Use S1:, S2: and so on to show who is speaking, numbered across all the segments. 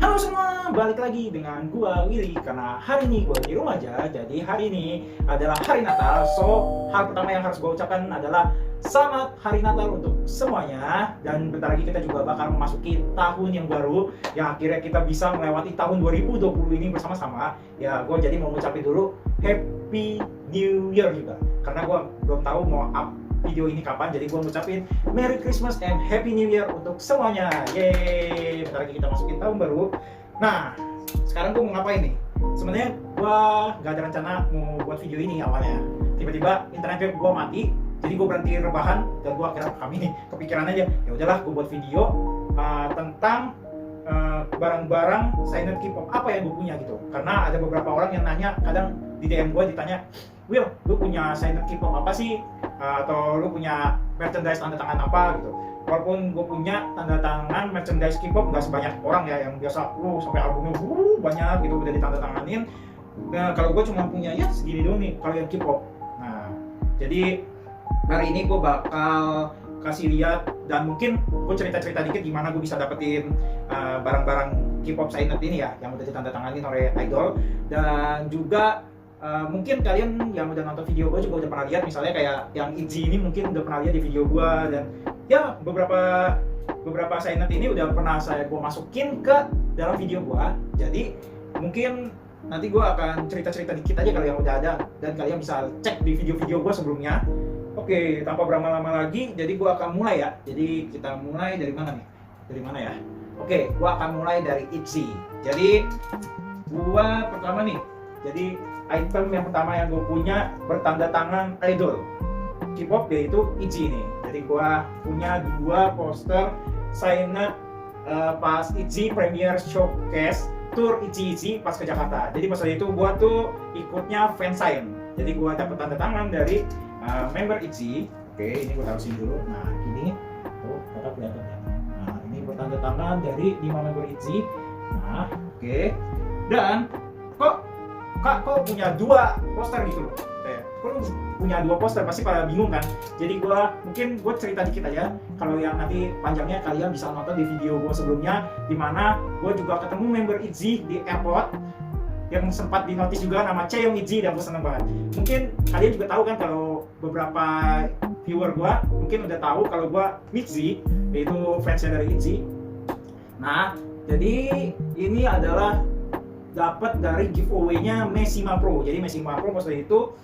S1: Halo semua, balik lagi dengan gua Willy. Karena hari ini gua di rumah aja, jadi hari ini adalah hari Natal. So, hal pertama yang harus gua ucapkan adalah selamat hari Natal untuk semuanya. Dan bentar lagi kita juga bakal memasuki tahun yang baru, yang akhirnya kita bisa melewati tahun 2020 ini bersama-sama. Ya, gua jadi mau ngucapin dulu Happy New Year juga, karena gua belum tahu mau up video ini kapan, jadi gue ngucapin Merry Christmas and Happy New Year untuk semuanya. Yeay, bentar lagi kita masukin tahun baru. Nah, sekarang gue mau ngapain nih? Sebenarnya gue gak ada rencana mau buat video ini awalnya. Tiba-tiba internet gue mati, jadi gue berhenti rebahan dan gue akhirnya kami kepikiran aja. Ya udahlah, gue buat video tentang barang-barang silent K-pop apa yang gue punya gitu. Karena ada beberapa orang yang nanya, kadang di DM gue ditanya, Will, lu punya silent K-pop apa sih? Atau lu punya merchandise tanda tangan apa gitu. Walaupun gue punya tanda tangan merchandise K-pop nggak sebanyak orang ya yang biasa sampai albumnya banyak gitu udah ditanda tanganin. Nah, kalau gue cuma punya ya segini doang nih kalau yang K-pop. Nah, jadi hari ini gue bakal kasih lihat dan mungkin gue cerita-cerita dikit gimana gue bisa dapetin barang-barang K-pop silent ini ya yang udah ditanda tanganin oleh idol. Dan juga mungkin kalian yang udah nonton video gue juga udah pernah lihat, misalnya kayak yang ITZY ini mungkin udah pernah lihat di video gue. Dan ya beberapa silent ini udah pernah gue masukin ke dalam video gue. Jadi mungkin nanti gue akan cerita-cerita dikit aja kalau yang udah ada, dan kalian bisa cek di video-video gue sebelumnya. Oke, tanpa berlama-lama lagi, jadi gue akan mulai ya. Jadi kita mulai dari mana nih? Dari mana ya? Oke, gue akan mulai dari ITZY. Jadi gue pertama nih, jadi item yang pertama yang gue punya bertanda tangan idol K-pop yaitu ITZY ini. Jadi gue punya 2 poster sign-up pas ITZY Premier Showcase Tour ITZY pas ke Jakarta. Jadi pas itu gue tuh ikutnya fansign. Jadi gue dapet tanda tangan dari member ITZY. Oke, ini gue taruh sini dulu. Nah, ini tuh kakak kelihatan ya. Nah, ini bertanda tangan dari 5 member ITZY. Nah, oke. Dan kok punya 2 poster gitu loh. Kok lu punya 2 poster, pasti pada bingung kan. Jadi mungkin gue cerita dikit aja. Kalau yang nanti panjangnya kalian bisa nonton di video gue sebelumnya, dimana gue juga ketemu member ITZY di airport yang sempat dinotis juga nama Chaeyoung ITZY, dan gue seneng banget. Mungkin kalian juga tahu kan, kalau beberapa viewer gue mungkin udah tahu kalau gue MITZY, yaitu fansnya dari ITZY. Nah, jadi ini adalah dapat dari giveaway-nya Messima Pro. Jadi Messima Pro poster itu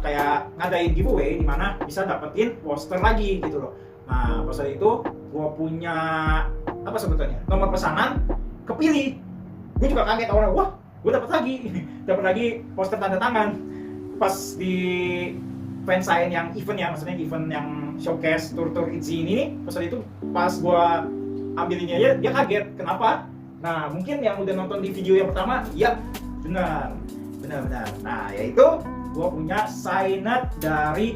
S1: kayak ngadain giveaway di mana bisa dapetin poster lagi gitu loh. Nah, poster itu gue punya apa sebetulnya? Nomor pesanan kepilih. Gue juga kaget awalnya, wah, gue dapat lagi poster tanda tangan pas di fansign yang event ya, maksudnya event yang showcase tour ITZY ini. Poster itu pas gue ambil ini aja dia kaget. Kenapa? Nah, mungkin yang udah nonton di video yang pertama, ya benar. Nah, yaitu gue punya sign-up dari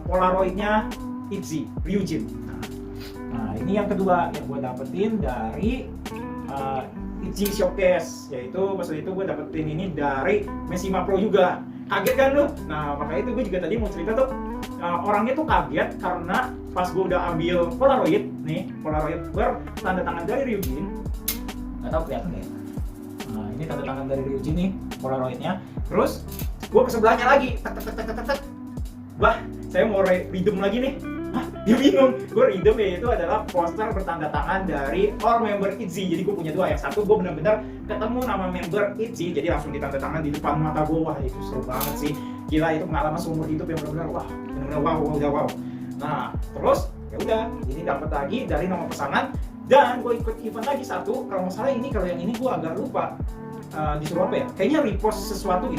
S1: Polaroid-nya ITZY, Ryujin. Nah, ini yang kedua yang gue dapetin dari ITZY Showcase, yaitu pas itu gue dapetin ini dari Messima Pro juga. Kaget kan lu? Nah, makanya itu gue juga tadi mau cerita tuh, orangnya tuh kaget karena pas gue udah ambil Polaroid bertanda tangan dari Ryujin. Nggak tahu kelihatan ya. Nah, ini tanda tangan dari Ryujin nih, Polaroidnya. Terus gue ke sebelahnya lagi, tek. Bah, saya mau redeem lagi nih. Hah? Dia bingung. Gue redeem ya, itu adalah poster bertanda tangan dari all member ITZY. Jadi gue punya 2. Yang satu gue benar-benar ketemu nama member ITZY, jadi langsung ditanda tangan di depan mata gue. Wah, itu seru banget sih. Gila, itu pengalaman seumur hidup yang benar-benar wow. Nah, terus ya udah, ini dapat lagi dari nomor pesanan. Dan gue ikut event lagi satu, kalau nggak salah ini, kalau yang ini gue agak lupa disuruh apa ya, kayaknya repost sesuatu,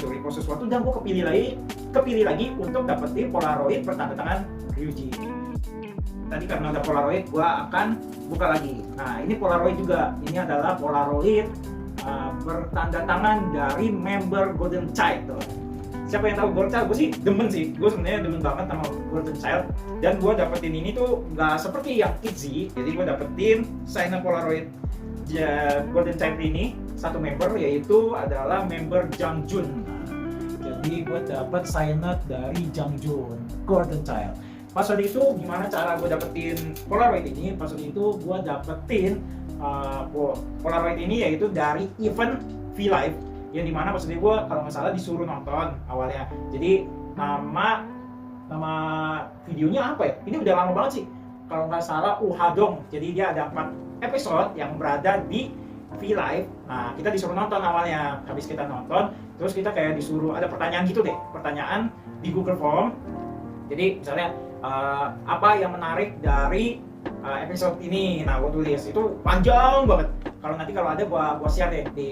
S1: dan gue kepilih lagi untuk dapetin Polaroid bertanda tangan Ryujin. Tadi karena ada Polaroid, gue akan buka lagi. Nah, ini Polaroid juga, ini adalah Polaroid bertanda tangan dari member Golden Child tuh. Siapa yang tahu Golden Child? Gue sih demen sih, gue sebenarnya demen banget sama Golden Child. Dan gue dapetin ini tuh nggak seperti yang ITZY, jadi gue dapetin sign-up Polaroid Golden Child ini, satu member, yaitu adalah member Jangjoon. Jadi gue dapet sign-up dari Jangjoon Golden Child. Pas waktu itu gimana cara gue dapetin Polaroid ini? Pas waktu itu gue dapetin Polaroid ini yaitu dari event V-Live, yang dimana pas gue kalau nggak salah disuruh nonton awalnya. Jadi nama videonya apa ya? Ini udah lama banget sih. Kalau nggak salah Uhadong. Jadi dia ada 4 episode yang berada di V-Live. Nah, kita disuruh nonton awalnya. Habis kita nonton, terus kita kayak disuruh ada pertanyaan gitu deh. Pertanyaan di Google Form. Jadi misalnya apa yang menarik dari episode ini? Nah, gue tulis itu panjang banget. Kalau ada gua share deh di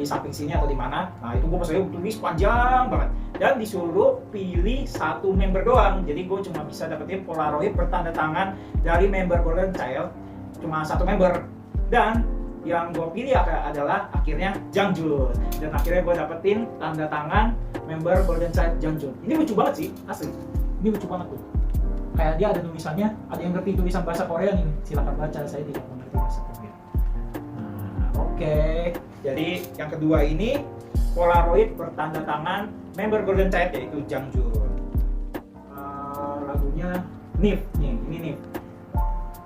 S1: samping sini atau di mana. Nah, itu gue pas tulis panjang banget. Dan disuruh pilih 1 member doang. Jadi gue cuma bisa dapetin Polaroid bertanda tangan dari member Golden Child. Cuma 1 member. Dan yang gue pilih adalah akhirnya Jang Jun. Dan akhirnya gue dapetin tanda tangan member Golden Child Jang Jun. Ini lucu banget sih, asli. Ini lucu banget tuh. Kayak dia ada tulisannya, ada yang ngerti tulisan bahasa Korea nih. Silakan baca, saya tidak mengerti bahasa Korea. Nah, oke. Jadi yang kedua ini Polaroid bertanda tangan member Golden Child yaitu Jang Jun. Lagunya Nif nih, ini Nif.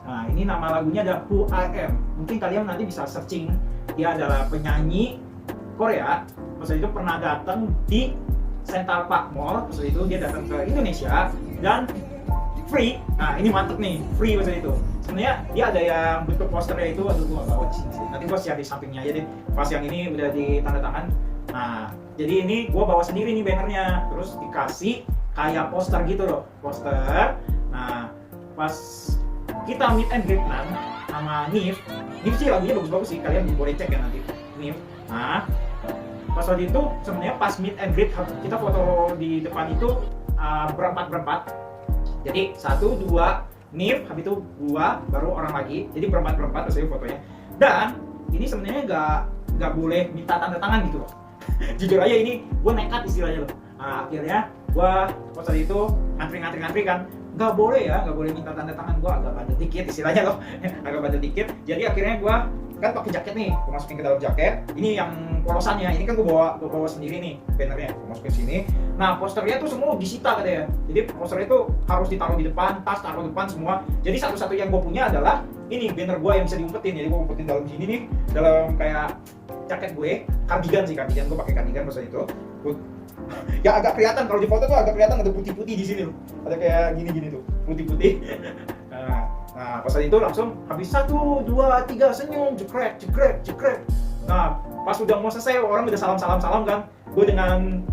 S1: Nah, ini nama lagunya ada Who I Am. Mungkin kalian nanti bisa searching. Dia adalah penyanyi Korea. Maksud itu pernah datang di Central Park Mall. Maksud itu dia datang ke Indonesia dan free. Nah, ini mantep nih, free maksud itu. Sebenarnya dia ada yang bentuk posternya itu, aduh gua bawa sini. Nanti gua share di sampingnya aja deh. Pas yang ini udah ditanda tangan. Nah, jadi ini gua bawa sendiri nih bannernya. Terus dikasih kayak poster gitu loh, poster. Nah, pas kita meet and greet sama Nif sih lagunya bagus-bagus sih, kalian boleh cek ya nanti Nif. Nah, pas waktu itu sebenarnya pas meet and greet kita foto di depan itu berempat. Jadi 1, 2 Nif, habis itu gua, baru orang lagi. Jadi berempat pas itu fotonya. Dan ini sebenarnya nggak boleh minta tanda tangan gitu loh. Jujur aja ini gua nekat istilahnya loh. Nah, akhirnya gua pas itu ngantri kan. Nggak boleh minta tanda tangan. Gue agak bandel dikit istilahnya loh. Agak bandel dikit. Jadi akhirnya gue kan pakai jaket nih, gue masukin ke dalam jaket. Ini yang polosannya, ini kan gue bawa sendiri nih bannernya, gue masukin sini. Nah, posternya tuh semua disita katanya. Jadi posternya itu harus ditaruh di depan, tas taruh depan semua. Jadi satu-satu yang gue punya adalah ini banner gue yang bisa diumpetin. Jadi gue umpetin dalam sini nih, dalam kayak jaket gue, kardigan. Gue pakai kardigan masa itu. Ya agak kelihatan kalau di foto tuh agak kelihatan ada putih-putih di sini loh. Ada kayak gini tuh, putih-putih. Nah, pas itu langsung habis 1, 2, 3 senyum, jekrek. Nah, pas udah mau selesai orang udah salam kan. Gue dengan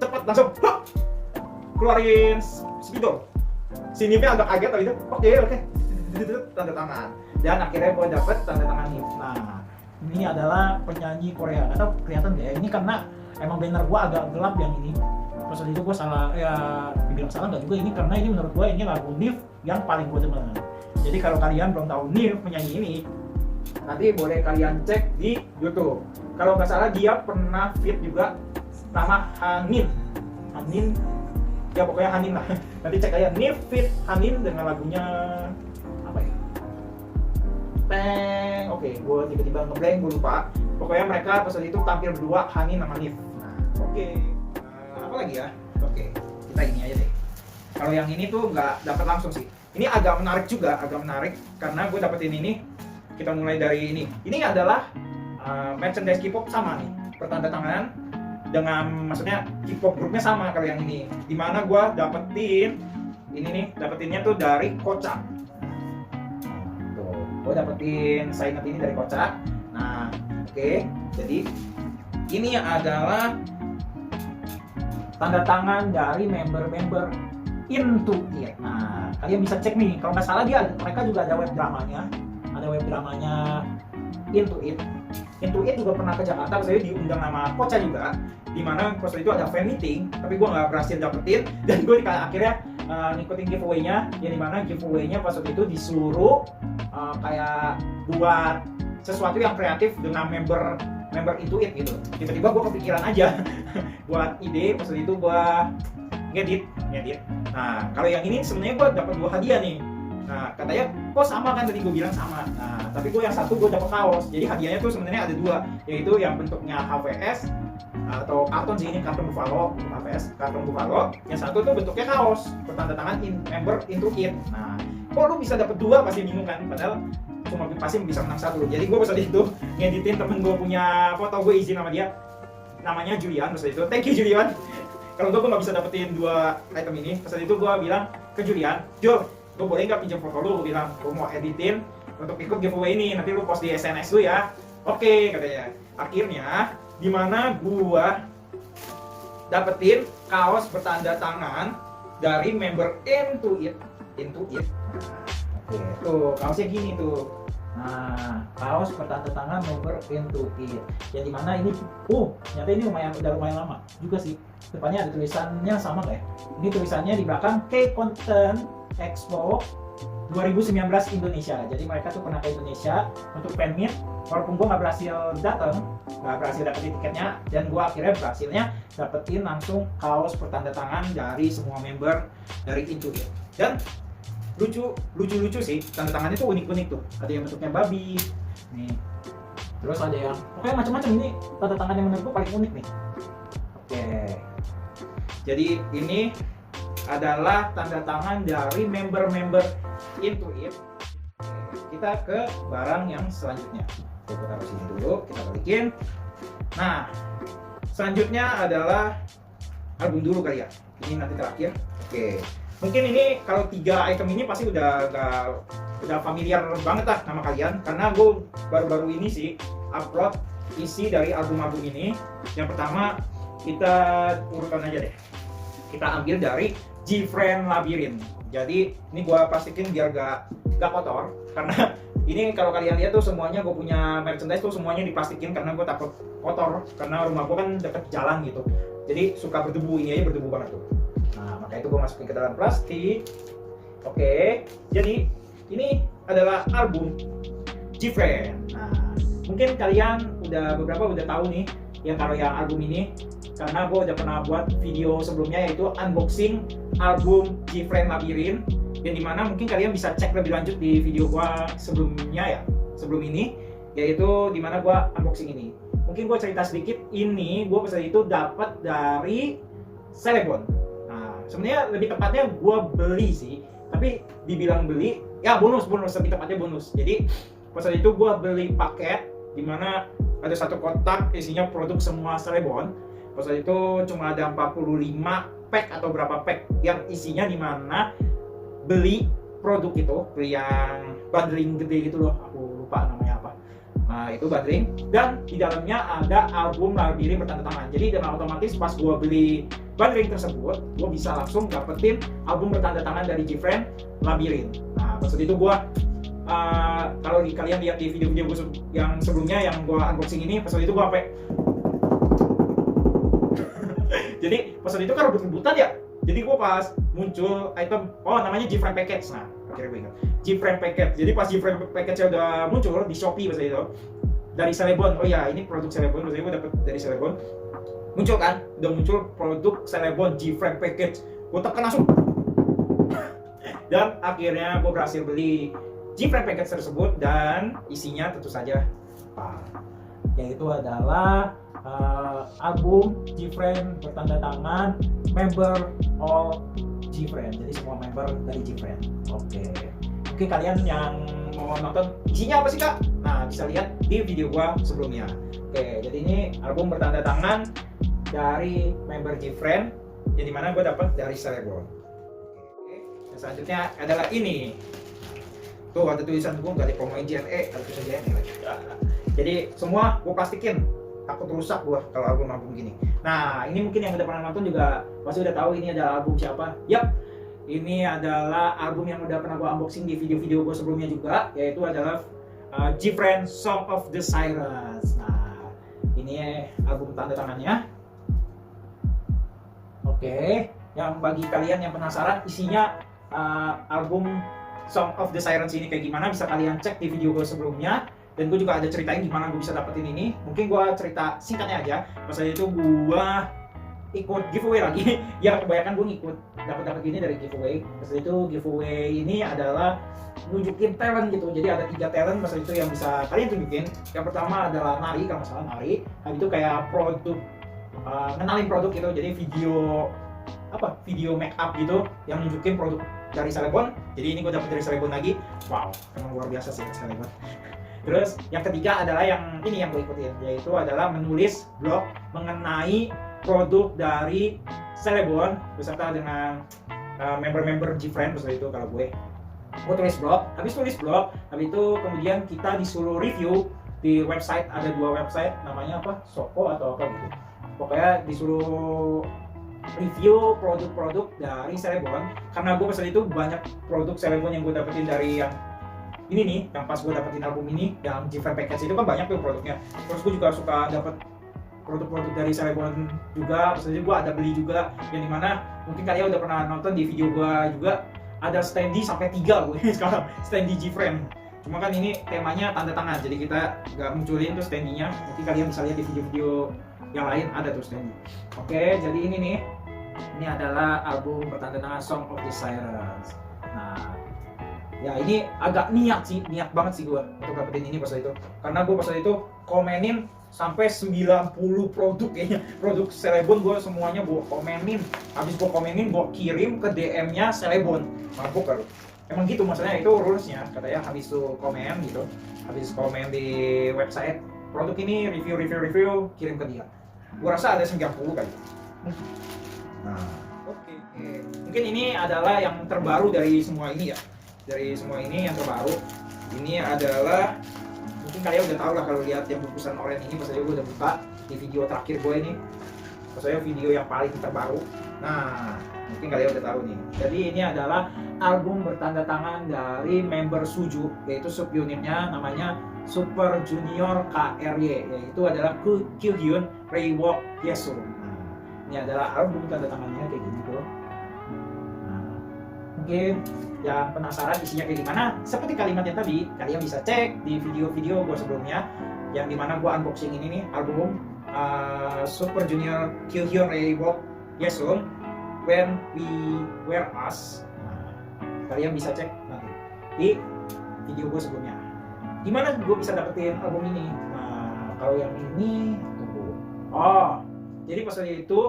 S1: cepat langsung keluarin spidol. Sinipnya agak kaget tadi itu. Oke. Tanda tangan. Dan akhirnya gue dapet tanda tangan ini. Nah, ini adalah penyanyi Korea. Atau kelihatan deh, ini karena emang banner gua agak gelap yang ini. Terus itu gua salah, ya dibilang salah nggak juga ini, karena ini menurut gua ini lagu Nif yang paling gua demen. Jadi kalau kalian belum tahu Nif penyanyi ini, nanti boleh kalian cek di YouTube. Kalau nggak salah dia pernah feat juga sama Hanin, ya pokoknya Hanin lah. Nanti cek aja Nif feat Hanin dengan lagunya apa ya? Oke, gua tiba-tiba ngeblank, gua lupa. Pokoknya mereka pas itu tampil berdua, Hanin sama Nif. Nah, oke. Apa lagi ya? Oke, kita ini aja deh. Kalau yang ini tuh nggak dapat langsung sih. Ini agak menarik karena gue dapetin ini. Kita mulai dari ini. Ini adalah merchandise K-pop sama nih, bertanda tangan dengan, maksudnya K-pop grupnya sama kalau yang ini. Dimana gue dapetinnya tuh dari Kocak. Tuh, gue dapetin signet ini dari Kocak. Nah, oke, jadi ini adalah tanda tangan dari member-member Into It. Nah, kalian bisa cek nih, kalau nggak salah mereka juga ada web dramanya Into It. Into It juga pernah ke Jakarta, saya diundang sama Kocha juga, di mana pas itu ada fan meeting, tapi gue nggak berhasil dapetin, dan gue akhirnya ngikutin giveaway-nya, yang dimana giveaway-nya pas itu disuruh kayak buat sesuatu yang kreatif dengan member Into It gitu. Tiba-tiba gue kepikiran aja buat ide, pas itu gue ngedit. Nah, kalau yang ini sebenarnya gue dapat 2 hadiah nih. Nah, katanya kok sama kan, tadi gue bilang sama. Nah, tapi gue yang satu gue dapat kaos. Jadi hadiahnya tuh sebenarnya ada 2, yaitu yang bentuknya HVS atau karton sih, ini karton Buffalo, HVS karton Buffalo. Yang satu tuh bentuknya kaos bertanda tangan member Into It. Nah, kok lu bisa dapat 2, pasti bingung kan? Padahal cuma pasin bisa menang 1. Jadi gue pas itu ngeditin temen gue punya foto, gue izin sama dia, namanya Julian. Pas itu thank you Julian. Kalau gue nggak bisa dapetin 2 item ini, pas itu gue bilang ke Julian, Jul, gue boleh nggak pinjam foto lu? Gue bilang gue mau editin untuk ikut giveaway ini, nanti lu post di SNS lu ya. Oke, katanya. Akhirnya dimana gue dapetin kaos bertanda tangan dari member Into It. Oke, tuh kaosnya gini tuh. Nah, kaos bertanda tangan member Into It. Yang dimana ini, ternyata ini udah lumayan lama juga sih. Depannya ada tulisannya sama kayak. Ini tulisannya di belakang K-Content Expo 2019 Indonesia. Jadi mereka tuh pernah ke Indonesia untuk fan meet. Walaupun gue nggak berhasil dapetin tiketnya, dan gue akhirnya berhasilnya dapetin langsung kaos bertanda tangan dari semua member dari Into It. Dan lucu sih, tanda tangannya tuh unik tuh. Ada yang bentuknya babi, nih. Terus ada yang, pokoknya macam-macam. Ini tanda tangan yang menurut gue paling unik nih. Oke. Jadi ini adalah tanda tangan dari member-member Into It. Kita ke barang yang selanjutnya. Kita taruh sini dulu, kita balikin. Nah, selanjutnya adalah album dulu kali ya. Ini nanti terakhir. Oke. Mungkin ini kalau 3 item ini pasti udah familiar banget lah nama kalian, karena gue baru-baru ini sih upload isi dari album-album ini. Yang pertama kita urutan aja deh. Kita ambil dari Gfriend Labyrinth. Jadi ini gue pastikan biar gak kotor, karena ini kalau kalian lihat tuh semuanya gue punya merchandise tuh semuanya diplastikin karena gue takut kotor, karena rumah gue kan deket jalan gitu. Jadi suka berdebu, ini aja berdebu banget tuh. Nah, maka itu gue masukin ke dalam plastik. Oke, jadi ini adalah album Gfriend. Nah, mungkin kalian beberapa udah tahu nih yang kalau yang album ini, karena gue udah pernah buat video sebelumnya yaitu unboxing album Gfriend Labyrinth, yang dimana mungkin kalian bisa cek lebih lanjut di video gue sebelumnya ya, sebelum ini, yaitu dimana gue unboxing ini. Mungkin gue cerita sedikit, ini gue pesan itu dapat dari Celebon. Nah, sebenarnya lebih tepatnya gue beli sih, tapi dibilang beli ya bonus, lebih tepatnya bonus. Jadi pas itu gue beli paket dimana ada 1 kotak isinya produk semua Celebon. Pas itu cuma ada 45 pack atau berapa pack yang isinya dimana beli produk itu, beli yang bundling gede gitu loh, aku lupa namanya apa. Nah itu bundling, dan di dalamnya ada album Labyrinth bertanda tangan. Jadi dengan otomatis pas gue beli bundling tersebut, gue bisa langsung dapetin album bertanda tangan dari Gfriend Labyrinth. Nah pas itu gue kalau kalian lihat di video-video gue yang sebelumnya yang gue unboxing ini, pas itu gue sampai jadi pas itu kan rebut-rebutan ya. Jadi gue pas muncul item, namanya Gfriend Package. Nah, akhirnya gue ingat Gfriend Package. Jadi pas Gfriend Package-nya udah muncul di Shopee pas itu dari Celebon. Oh ya, ini produk Celebon, maksudnya gue dapet dari Celebon. Muncul kan, udah muncul produk Celebon Gfriend Package. Gue tekan langsung. Dan akhirnya gue berhasil beli Gfriend Package tersebut, dan isinya tentu saja yaitu adalah album Gfriend bertanda tangan member all Gfriend. Jadi semua member dari Gfriend. Oke, kalian yang mau nonton isinya apa sih kak? Nah bisa lihat di video gua sebelumnya. Oke, jadi ini album bertanda tangan dari member Gfriend yang dimana gua dapat dari Celebon. Oke, yang selanjutnya adalah ini. Tuh ada tulisan gua nggak dipromoin JNE, ada tulisan JNE lagi. Jadi semua gua plastikin, takut rusak gua kalau album gini. Nah, ini mungkin yang udah pernah nonton juga pasti udah tahu ini adalah album siapa. Yap, ini adalah album yang udah pernah gua unboxing di video-video gua sebelumnya juga, yaitu adalah Gfriend Song of the Sirens. Nah, ini album tanda tangannya. Oke, yang bagi kalian yang penasaran isinya album Song of the Sirens ini kayak gimana, bisa kalian cek di video gua sebelumnya. Dan gue juga ada ceritain gimana gue bisa dapetin ini. Mungkin gue cerita singkatnya aja. Pas itu gue ikut giveaway lagi. Ya kebanyakan gue ngikut dapat gini dari giveaway. Pas itu giveaway ini adalah nunjukin talent gitu. Jadi ada 3 talent pas itu yang bisa kalian tunjukin. Yang pertama adalah nari, kalau nggak salah nari. Habis itu kayak produk, ngenalin produk gitu. Jadi video make up gitu yang nunjukin produk dari Celebon. Jadi ini gue dapat dari Celebon lagi. Wow, emang luar biasa sih Celebon. Terus yang ketiga adalah yang ini yang gue ikutin, yaitu adalah menulis blog mengenai produk dari Celebon beserta dengan member-member Gfriend beserta itu. Kalau gue tulis blog, habis itu kemudian kita disuruh review di website, ada 2 website namanya apa, Soko atau apa gitu. Pokoknya disuruh review produk-produk dari Celebon. Karena gue pesan itu banyak produk Celebon yang gue dapetin dari yang ini nih, yang pas gue dapetin album ini, yang Gfriend Package itu kan banyak tuh produknya. Terus gue juga suka dapet produk-produk dari Celebon juga, maksudnya gue ada beli juga, yang dimana mungkin kalian udah pernah nonton di video gue juga, ada standee sampai 3 gue sekarang, standee Gfriend. Cuma kan ini temanya tanda tangan, jadi kita nggak munculin tuh standee-nya, nanti kalian bisa lihat di video-video yang lain ada tuh standee. Oke, jadi ini nih, ini adalah album bertanda tangan Song of the Sirens. Nah, ya ini agak niat banget sih gue untuk dapetin ini pas itu, karena gue pas itu komenin sampai 90 produk kayaknya, produk Celebon gue semuanya gue komenin. Habis gue komenin, gue kirim ke DM-nya Celebon. Mabuk kalau emang gitu, maksudnya itu rulesnya, katanya habis itu komen gitu, habis komen di website produk ini review kirim ke dia. Gue rasa ada 90 kali. Nah, oke. Mungkin ini adalah yang terbaru dari semua ini ya. Dari semua ini yang terbaru. Ini adalah, mungkin kalian udah tahu lah kalau lihat yang bungkusan oranye ini, pas saya udah buka di video terakhir gue ini. Pas saya video yang paling terbaru. Nah, mungkin kalian udah tahu nih. Jadi ini adalah album bertanda tangan dari member Suju, yaitu subunitnya namanya Super Junior KRY, yaitu adalah Kyuhyun Raewok Yesun. Nah, ini adalah album tanda tangannya kayak gini tuh. Nah, mungkin yang penasaran isinya kayak gimana, seperti kalimatnya tadi, kalian bisa cek di video-video gue sebelumnya, yang dimana gue unboxing ini nih, album Super Junior Kyuhyun Raewok Yesun, When We Were Us. Nah, kalian bisa cek nanti di video gue sebelumnya. Gimana gue bisa dapetin album ini? Nah, kalau yang ini, tunggu. Oh, jadi pas itu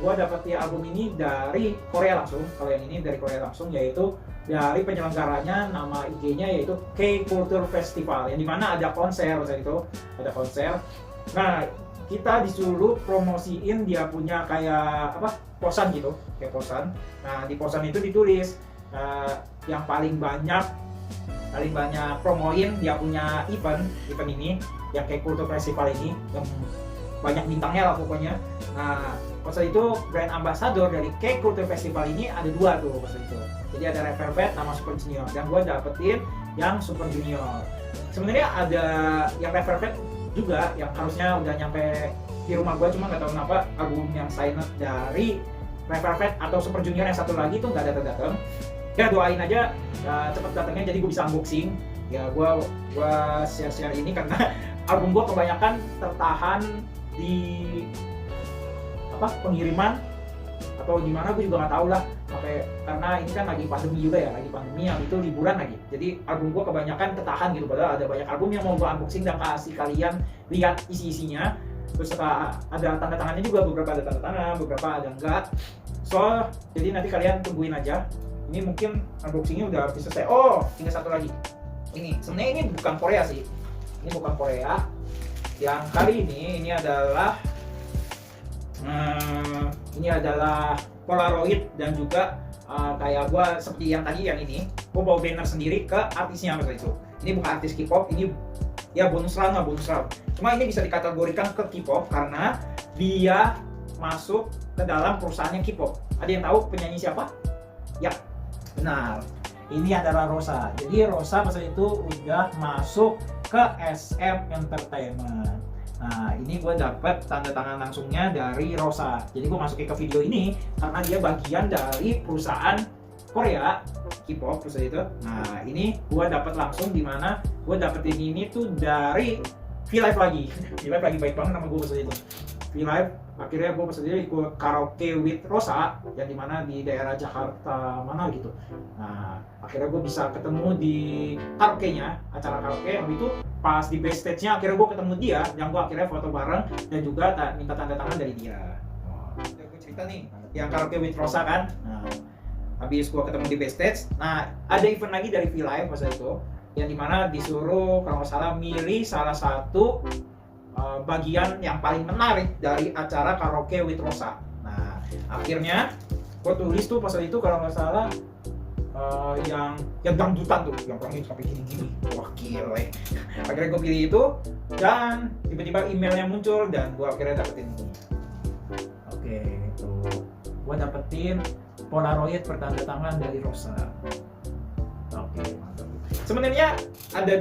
S1: gue dapetin album ini dari Korea langsung. Kalau yang ini dari Korea langsung, yaitu dari penyelenggaranya, nama IG-nya yaitu K-Culture Festival, yang dimana ada konser waktu itu, ada konser. Nah, kita disuruh promosiin dia punya kayak apa, posan gitu, kayak posan. Nah, di posan itu ditulis yang paling banyak promoin dia punya event ini, yang K-Culture Festival ini, yang banyak bintangnya lah pokoknya. Nah, pas itu brand ambassador dari K-Culture Festival ini ada 2 tuh pas itu. Jadi ada Revervet sama Super Junior, dan gue dapetin yang Super Junior. Sebenarnya ada yang Revervet juga yang harusnya udah nyampe di rumah gue, cuma nggak tahu kenapa album yang signed dari Revervet atau Super Junior yang satu lagi tuh nggak datang. Ya doain aja cepet datangnya, jadi gue bisa unboxing. Ya gue share ini karena album gue kebanyakan tertahan di apa, pengiriman atau gimana, gue juga nggak tahu lah. Karena ini kan lagi pandemi juga ya, lagi pandemi, yang itu liburan lagi. Jadi album gue kebanyakan tertahan gitu, padahal ada banyak album yang mau gue unboxing dan kasih kalian lihat isi-isinya. Terus ada tanda tangannya juga, beberapa ada tanda tangan, beberapa ada enggak. So, jadi nanti kalian tungguin aja. Ini mungkin unboxingnya udah habis selesai. Oh, tinggal satu lagi. Ini sebenarnya ini bukan Korea sih. Ini bukan Korea. Yang kali ini adalah Polaroid, dan juga kayak gua seperti yang tadi yang ini, gua bawa banner sendiri ke artisnya waktu itu. Ini bukan artis K-pop, ini ya bonus round. Cuma ini bisa dikategorikan ke K-pop karena dia masuk ke dalam perusahaannya K-pop. Ada yang tahu penyanyi siapa? Ya, benar. Ini adalah Rosa. Jadi Rosa pas itu udah masuk ke SM Entertainment. Nah, ini gue dapet tanda tangan langsungnya dari Rosa. Jadi gue masukin ke video ini karena dia bagian dari perusahaan Korea K-pop perusahaan itu. Nah, ini gue dapet langsung, dimana gue dapetin ini tuh dari V-Live lagi. V-Live lagi baik banget nama gue perusahaan itu. V-Live, akhirnya gue perusahaan ikut karaoke with Rosa, yang dimana di daerah Jakarta mana gitu. Nah, akhirnya gue bisa ketemu di karaoke-nya, acara karaoke. Yang itu pas di backstage-nya akhirnya gue ketemu dia, yang gue akhirnya foto bareng dan juga minta tanda tangan dari dia. Gue cerita nih, yang karaoke with Rosa kan. Nah, habis gue ketemu di backstage. Nah, ada event lagi dari V-Live masa itu, yang dimana disuruh kalau nggak salah milih salah satu bagian yang paling menarik dari acara Karaoke with Rosa. Nah, akhirnya gue tulis tuh pas itu kalau nggak salah yang dangdutan tuh, yang orangnya sampai gini-gini, wah gile. Akhirnya gue pilih itu, dan tiba-tiba emailnya muncul dan gue akhirnya dapetin ini. Oke, tuh gue dapetin Polaroid bertanda tangan dari Rosa. Oke, mantap. Sebenarnya ada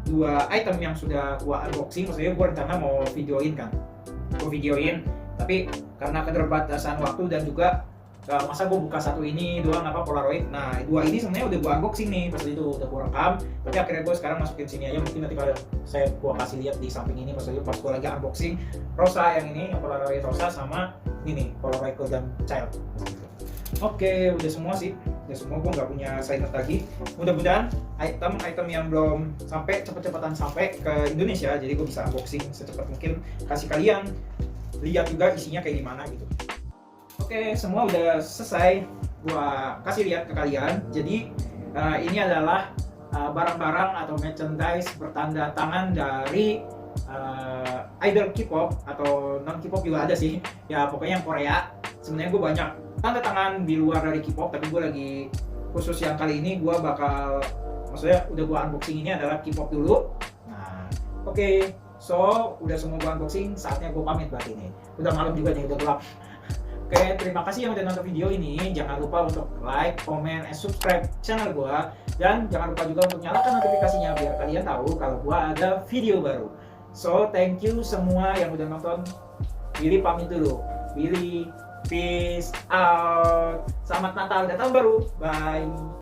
S1: dua item yang sudah gue unboxing, maksudnya gue rencana mau videoin kan, tapi karena keterbatasan waktu dan juga masa gue buka satu ini doang Polaroid. Nah, dua ini sebenarnya udah gue unboxing nih, pas itu udah gue rekam, tapi akhirnya gue sekarang masukin sini aja. Mungkin nanti kalau gue kasih lihat di samping ini pas gue lagi unboxing Rosa yang ini, yang Polaroid Rosa sama ini Polaroid Golden Child. Oke, udah semua sih, udah semua. Gue nggak punya signer lagi. Mudah-mudahan item yang belum sampai cepet-cepetan sampai ke Indonesia, jadi gue bisa unboxing secepat mungkin, kasih kalian lihat juga isinya kayak gimana gitu. Oke, semua udah selesai gua kasih lihat ke kalian. Jadi ini adalah barang-barang atau merchandise bertanda tangan dari idol K-pop atau non K-pop juga ada sih. Ya pokoknya yang Korea. Sebenarnya gue banyak tanda tangan di luar dari K-pop, tapi gue lagi khusus yang kali ini gue bakal, maksudnya udah gue unboxing ini adalah K-pop dulu. Nah, oke. So, udah semua gue unboxing, saatnya gue pamit berarti ini. Udah malam juga nih, udah gelap. Oke, terima kasih yang udah nonton video ini. Jangan lupa untuk like, comment, and subscribe channel gua. Dan jangan lupa juga untuk nyalakan notifikasinya biar kalian tahu kalau gua ada video baru. So, thank you semua yang udah nonton. Billy pamit dulu. Billy, peace out. Selamat Natal dan Tahun Baru. Bye.